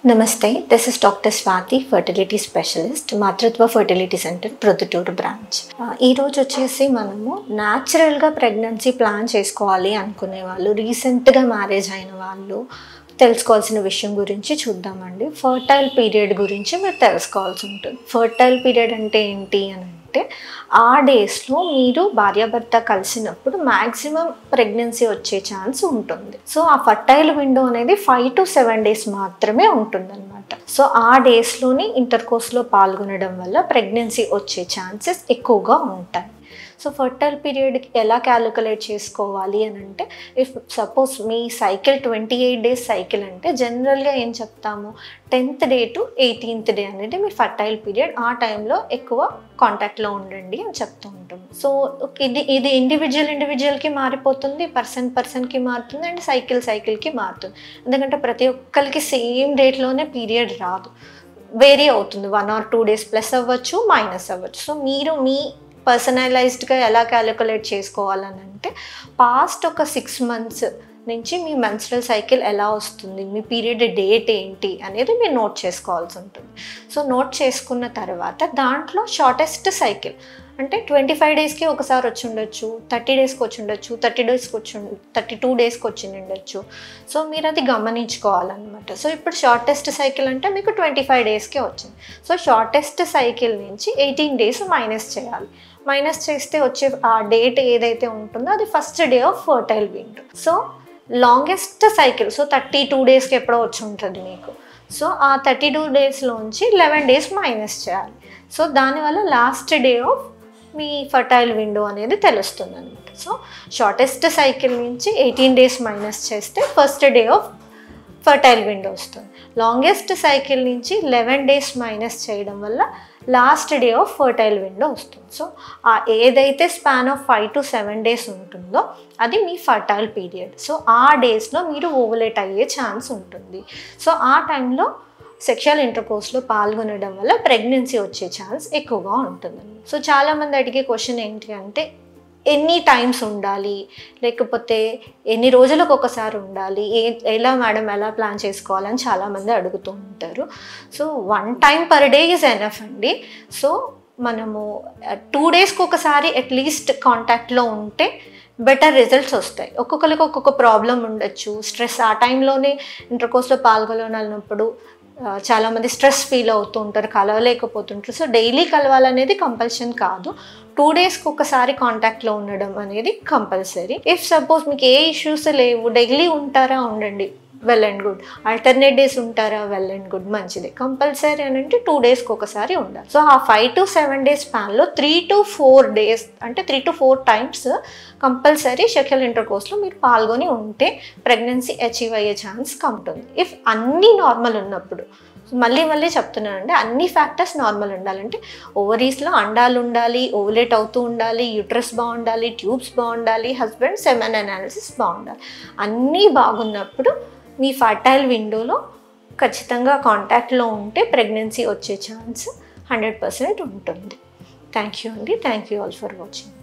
Namaste, this is Dr. Swati, fertility specialist, Matritva Fertility Center, Produttur branch. ఈ రోజు వచ్చేసి మనము న్యాచురల్గా ప్రెగ్నెన్సీ ప్లాన్ చేసుకోవాలి అనుకునే వాళ్ళు, రీసెంట్గా మ్యారేజ్ అయిన వాళ్ళు తెలుసుకోవాల్సిన విషయం గురించి చూద్దామండి. ఫర్టైల్ పీరియడ్ గురించి మీరు తెలుసుకోవాల్సి ఉంటుంది. ఫర్టైల్ పీరియడ్ అంటే ఏంటి అని అంటే ఆ డేస్లో మీరు భార్యాభర్త కలిసినప్పుడు మ్యాక్సిమం ప్రెగ్నెన్సీ వచ్చే ఛాన్స్ ఉంటుంది. సో ఆ ఫర్టైల్ విండో అనేది 5 to 7 days మాత్రమే ఉంటుందన్నమాట. సో ఆ డేస్లోని ఇంటర్కోర్స్లో పాల్గొనడం వల్ల ప్రెగ్నెన్సీ వచ్చే ఛాన్సెస్ ఎక్కువగా ఉంటాయి. సో ఫర్టైల్ పీరియడ్కి ఎలా క్యాలిక్యులేట్ చేసుకోవాలి అని అంటే, if suppose me cycle 28 days cycle అంటే జనరల్గా ఏం చెప్తాము, 10th day to 18th day అనేది మీ ఫర్టైల్ పీరియడ్. ఆ టైంలో ఎక్కువ కాంటాక్ట్లో ఉండండి అని చెప్తూ ఉంటాం. సో ఇది ఇండివిజువల్కి మారిపోతుంది, పర్సన్కి మారుతుంది, అండ్ సైకిల్కి మారుతుంది. ఎందుకంటే ప్రతి ఒక్కరికి సేమ్ డేట్లోనే పీరియడ్ రాదు, వేరీ అవుతుంది. 1 or 2 days ప్లస్ అవ్వచ్చు, మైనస్ అవ్వచ్చు. సో మీరు మీ పర్సనలైజ్డ్గా ఎలా క్యాలిక్యులేట్ చేసుకోవాలని అంటే, పాస్ట్ ఒక 6 months నుంచి మీ మెన్స్ట్రల్ సైకిల్ ఎలా వస్తుంది, మీ పీరియడ్ డేట్ ఏంటి అనేది మీరు నోట్ చేసుకోవాల్సి ఉంటుంది. సో నోట్ చేసుకున్న తర్వాత దాంట్లో షార్టెస్ట్ సైకిల్ అంటే 25 daysకి ఒకసారి వచ్చి ఉండొచ్చు, 30 daysకి వచ్చి ఉండొచ్చు, 32 daysకి వచ్చి ఉండొచ్చు. సో మీరు అది గమనించుకోవాలన్నమాట. సో ఇప్పుడు షార్టెస్ట్ సైకిల్ అంటే మీకు 25 daysకే వచ్చింది. సో షార్టెస్ట్ సైకిల్ నుంచి 18 days మైనస్ చేయాలి. మైనస్ చేస్తే వచ్చే ఆ డేట్ ఏదైతే ఉంటుందో అది first day of fertile window. So longest cycle, so 32 daysకి ఎప్పుడో వచ్చి ఉంటుంది మీకు. సో ఆ 32 daysలోంచి 11 days మైనస్ చేయాలి. సో దానివల్ల last day of me fertile window అనేది తెలుస్తుంది అనమాట. సో షార్టెస్ట్ సైకిల్ నుంచి 18 days మైనస్ చేస్తే first day of fertile window వస్తుంది. లాంగెస్ట్ సైకిల్ నుంచి 11 days మైనస్ చేయడం వల్ల last day of fertile window వస్తుంది. సో ఆ ఏదైతే స్పాన్ ఆఫ్ 5 to 7 days ఉంటుందో అది మీ ఫర్టైల్ పీరియడ్. సో ఆ డేస్లో మీరు ఓవులేట్ అయ్యే ఛాన్స్ ఉంటుంది. సో ఆ టైంలో సెక్షువల్ ఇంటర్కోర్స్లో పాల్గొనడం వల్ల ప్రెగ్నెన్సీ వచ్చే ఛాన్స్ ఎక్కువగా ఉంటుందండి. సో చాలామంది అడిగే క్వశ్చన్ ఏంటి అంటే, ఎన్ని టైమ్స్ ఉండాలి, లేకపోతే ఎన్ని రోజులకు ఒకసారి ఉండాలి, ఎలా మేడం ఎలా ప్లాన్ చేసుకోవాలని చాలామంది అడుగుతూ ఉంటారు. So 1 time per day is enough అండి. సో మనము 2 daysకి ఒకసారి అట్లీస్ట్ కాంటాక్ట్లో ఉంటే బెటర్ రిజల్ట్స్ వస్తాయి. ఒక్కొక్కరికి ఒక్కొక్క ప్రాబ్లం ఉండొచ్చు, స్ట్రెస్ ఆ టైంలోనే ఇంటర్కోర్స్లో పాల్గొనాలన్నప్పుడు చాలామంది స్ట్రెస్ ఫీల్ అవుతూ ఉంటారు, కలవలేకపోతుంటారు. సో డైలీ కలవాలనేది కంపల్షన్ కాదు, 2 daysకి ఒకసారి కాంటాక్ట్లో ఉండడం అనేది కంపల్సరీ. ఇఫ్ సపోజ్ మీకు ఏ ఇష్యూస్ లేవు, డైలీ ఉంటారా, ఉండండి, well and good. Alternate days ఉంటారా, వెల్ అండ్ గుడ్, మంచిదే. కంపల్సరీ అని అంటే 2 daysకి ఒకసారి ఉండాలి. సో ఆ 5 to 7 days స్పాన్లో 3 to 4 days అంటే 3 to 4 times కంపల్సరీ సెక్షువల్ ఇంటర్కోర్స్లో మీరు పాల్గొని ఉంటే ప్రెగ్నెన్సీ అచీవ్ అయ్యే ఛాన్స్ ఉంటుంది. ఇఫ్ అన్నీ నార్మల్ ఉన్నప్పుడు, మళ్ళీ చెప్తున్నానండి, అన్ని ఫ్యాక్టర్స్ నార్మల్ ఉండాలంటే ఓవరీస్లో అండాలు ఉండాలి, ఓవులేట్ అవుతూ ఉండాలి, యూట్రస్ బాగుండాలి, ట్యూబ్స్ బాగుండాలి, హస్బెండ్ సెమెన్ అనాలిసిస్ బాగుండాలి. అన్నీ బాగున్నప్పుడు మీ ఫర్టైల్ విండోలో ఖచ్చితంగా కాంటాక్ట్లో ఉంటే ప్రెగ్నెన్సీ వచ్చే ఛాన్స్ 100% ఉంటుంది. థ్యాంక్ యూ అండి. Thank you all for watching.